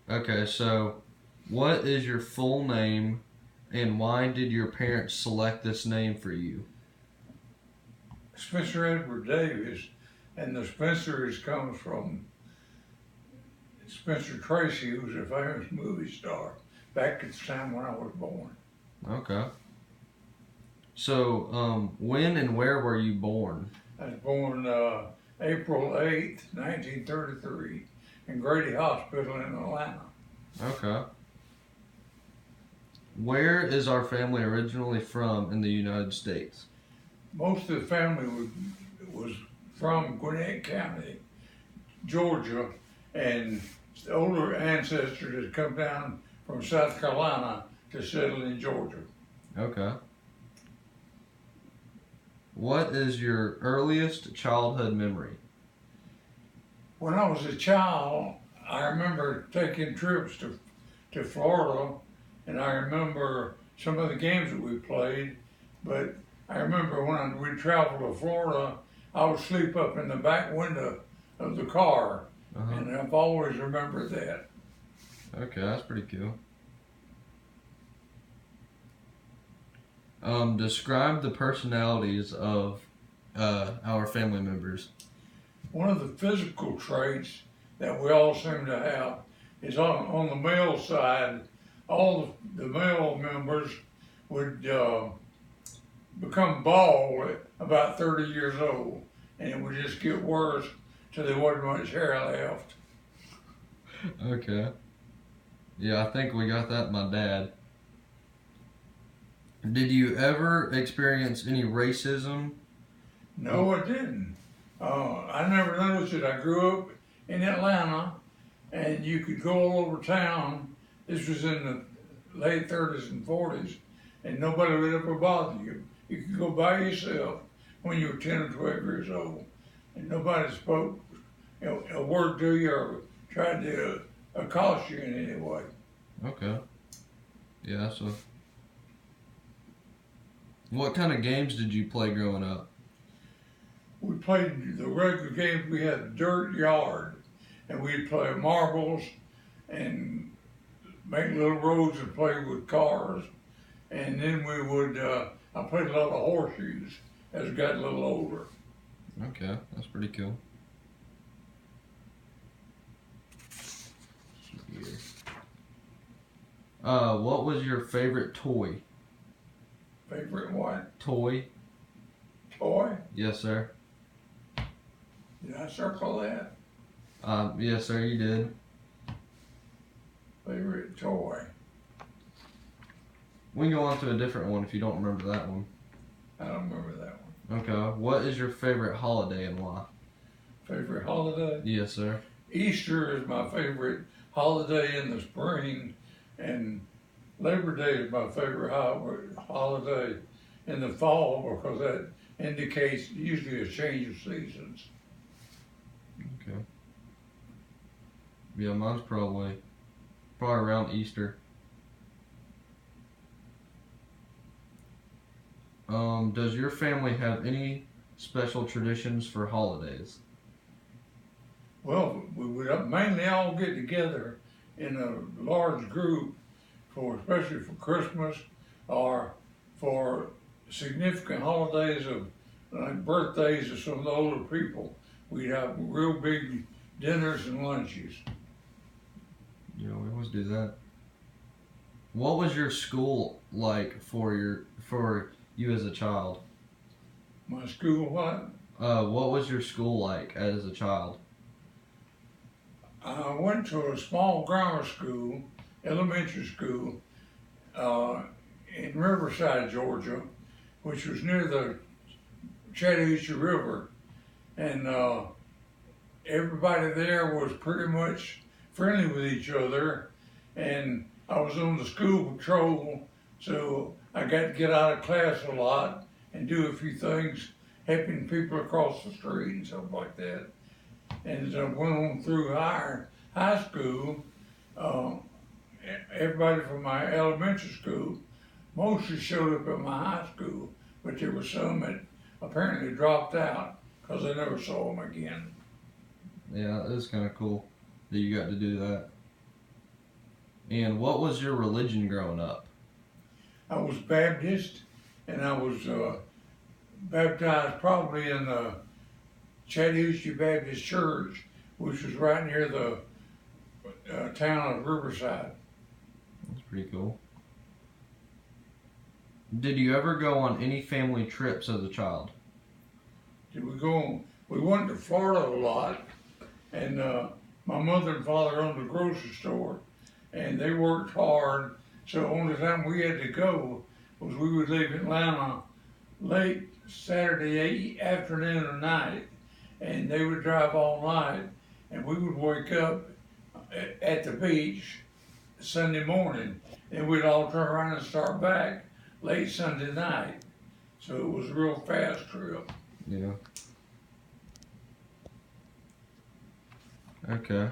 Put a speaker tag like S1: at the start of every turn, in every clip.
S1: Okay, so what is your full name and why did your parents select this name for you?
S2: Spencer Edward Davis, and the Spencers comes from Spencer Tracy, who was a famous movie star back at the time when I was born.
S1: Okay. So, when and where were you born?
S2: I was born April 8th, 1933, in Grady Hospital in Atlanta.
S1: Okay. Where is our family originally from in the United States?
S2: Most of the family was from Gwinnett County, Georgia, and the older ancestors had come down from South Carolina to settle in Georgia.
S1: Okay. What is your earliest childhood memory?
S2: When I was a child, I remember taking trips to Florida, and I remember some of the games that we played. But I remember when we traveled to Florida, I would sleep up in the back window of the car,
S1: Uh-huh.
S2: and I've always remembered that.
S1: Okay, that's pretty cool. Describe the personalities of our family members.
S2: One of the physical traits that we all seem to have is on the male side, all the male members would become bald at about 30 years old, and it would just get worse till there wasn't much hair left.
S1: Okay. Yeah, I think we got that in my dad. Did you ever experience any racism?
S2: No, I didn't. I never noticed it. I grew up in Atlanta, and you could go all over town. This was in the late 30s and 40s, and nobody would ever bother you. You could go by yourself when you were 10 or 12 years old, and nobody spoke a word to you or tried to accost you in any way.
S1: Okay. Yeah, so. What kind of games did you play growing up?
S2: We played the regular games. We had a dirt yard, and we'd play marbles and make little roads and play with cars. And then we would, I played a lot of horseshoes as I got a little older.
S1: Okay, that's pretty cool. What was your favorite toy?
S2: Favorite what?
S1: Toy?
S2: Toy?
S1: Yes, sir.
S2: Did I circle that?
S1: Yes, sir, you did.
S2: Favorite toy?
S1: We can go on to a different one if you don't remember that one.
S2: I don't remember that one.
S1: Okay, what is your favorite holiday and why?
S2: Favorite holiday?
S1: Yes, sir.
S2: Easter is my favorite holiday in the spring, and Labor Day is my favorite holiday in the fall because that indicates usually a change of seasons.
S1: Okay. Yeah, mine's probably around Easter. Does your family have any special traditions for holidays?
S2: Well, we would mainly all get together in a large group especially for Christmas or for significant holidays of like birthdays of some of the older people. We'd have real big dinners and lunches.
S1: Yeah, we always do that. What was your school like for you as a child?
S2: My school, what?
S1: What was your school like as a child?
S2: I went to a small grammar school, elementary school, in Riverside, Georgia, which was near the Chattahoochee River. And everybody there was pretty much friendly with each other. And I was on the school patrol, so I got to get out of class a lot and do a few things, helping people across the street and stuff like that. And as I went on through high school, everybody from my elementary school mostly showed up at my high school, but there were some that apparently dropped out because I never saw them again.
S1: Yeah, it was kind of cool that you got to do that. And what was your religion growing up?
S2: I was Baptist, and I was baptized probably in the Chattahoochee Baptist Church, which was right near the town of Riverside.
S1: That's pretty cool. Did you ever go on any family trips as a child?
S2: Did we go? We went to Florida a lot, and my mother and father owned a grocery store, and they worked hard. So the only time we had to go was we would leave Atlanta late Saturday afternoon or night, and they would drive all night, and we would wake up at the beach Sunday morning, and we'd all turn around and start back late Sunday night. So it was a real fast trip.
S1: Yeah. Okay.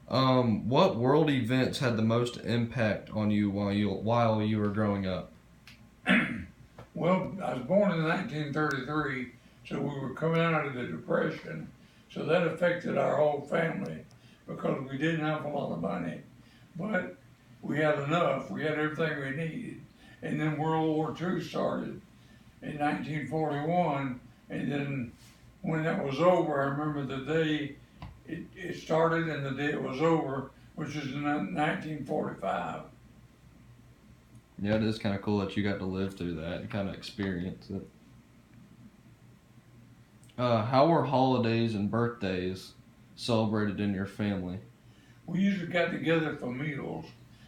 S1: What world events had the most impact on you while you were growing up?
S2: Well, I was born in 1933, so we were coming out of the Depression, so that affected our whole family because we didn't have a lot of money, but we had enough. We had everything we needed. And then World War II started in 1941, and then when that was over, I remember the day it started and the day it was over, which was in 1945.
S1: Yeah, it is kind of cool that you got to live through that and kind of experience it. How were holidays and birthdays celebrated in your family?
S2: We usually got together for meals,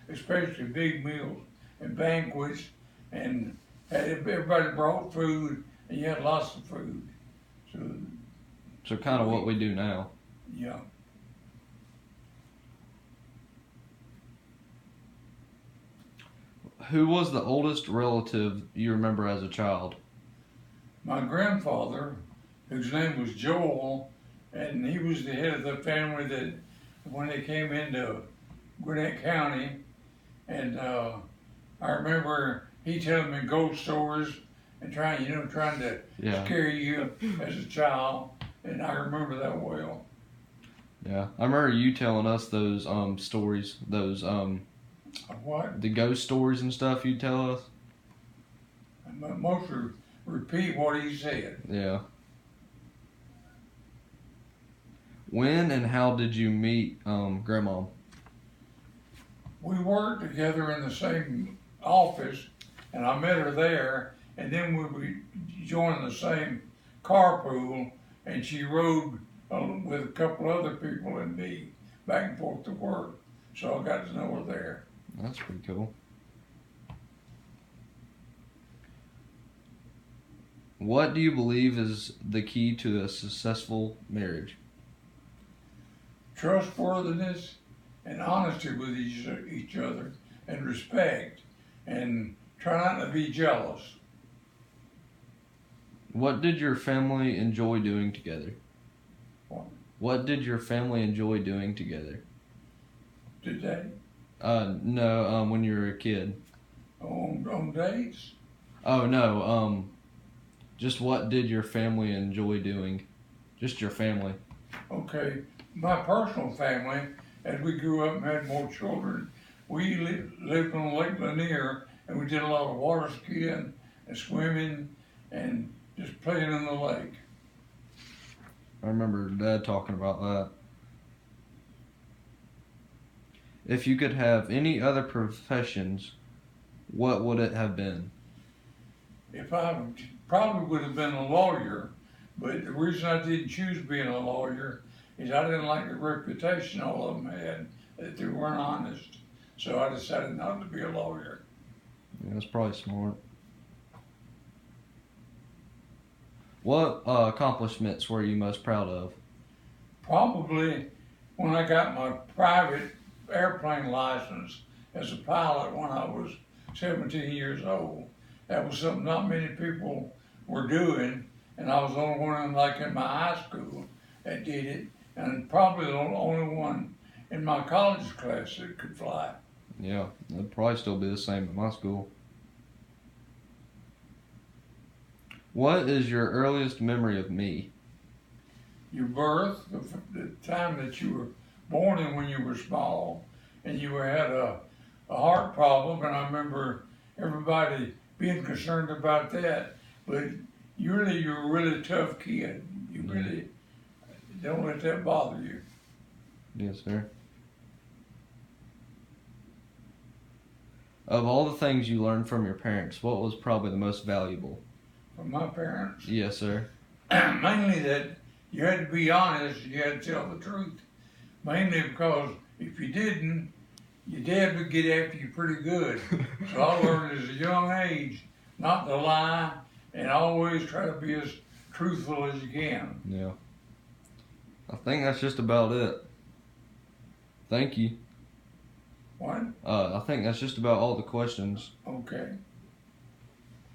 S2: especially big meals and banquets, and everybody brought food, and you had lots of food.
S1: So kind of what we do now.
S2: Yeah.
S1: Who was the oldest relative you remember as a child?
S2: My grandfather, whose name was Joel, and he was the head of the family that when they came into Gwinnett County, and I remember he telling me ghost stories and trying to
S1: Yeah.
S2: scare you as a child, and I remember that well.
S1: Yeah, I remember you telling us those stories, those
S2: What?
S1: the ghost stories and stuff you tell us.
S2: Mostly repeat what he said.
S1: Yeah. When and how did you meet Grandma?
S2: We worked together in the same office, and I met her there, and then we joined the same carpool, and she rode with a couple other people and me back and forth to work, so I got to know her there.
S1: That's pretty cool. What do you believe is the key to a successful marriage?
S2: Trustworthiness and honesty with each other, and respect, and try not to be jealous.
S1: What did your family enjoy doing together? What did your family enjoy doing together?
S2: Today,
S1: No, when you were a kid.
S2: on dates,
S1: Oh, no, just what did your family enjoy doing? Just your family.
S2: okay. My personal family, as we grew up and had more children, we lived on Lake Lanier, and we did a lot of water skiing and swimming and just playing in the lake.
S1: I remember Dad talking about that. If you could have any other professions, what would it have been?
S2: If I probably would have been a lawyer, but the reason I didn't choose being a lawyer is I didn't like the reputation all of them had, that they weren't honest. So I decided not to be a lawyer.
S1: Yeah, that's probably smart. What accomplishments were you most proud of?
S2: Probably when I got my private airplane license as a pilot when I was 17 years old. That was something not many people were doing, and I was the only one like in my high school that did it, and probably the only one in my college class that could fly.
S1: Yeah, it'd probably still be the same at my school. What is your earliest memory of me?
S2: Your birth, the time that you were born in when you were small, and you had a heart problem, and I remember everybody being concerned about that. But you're a really tough kid. You really don't let that bother you.
S1: Yes, sir. Of all the things you learned from your parents, what was probably the most valuable?
S2: From my parents,
S1: Yes, sir.
S2: mainly that you had to be honest. You had to tell the truth. Mainly because if you didn't, your dad would get after you pretty good. So I learned at a young age not to lie and always try to be as truthful as you can.
S1: Yeah. I think that's just about it. Thank you.
S2: What?
S1: I think that's just about all the questions.
S2: Okay.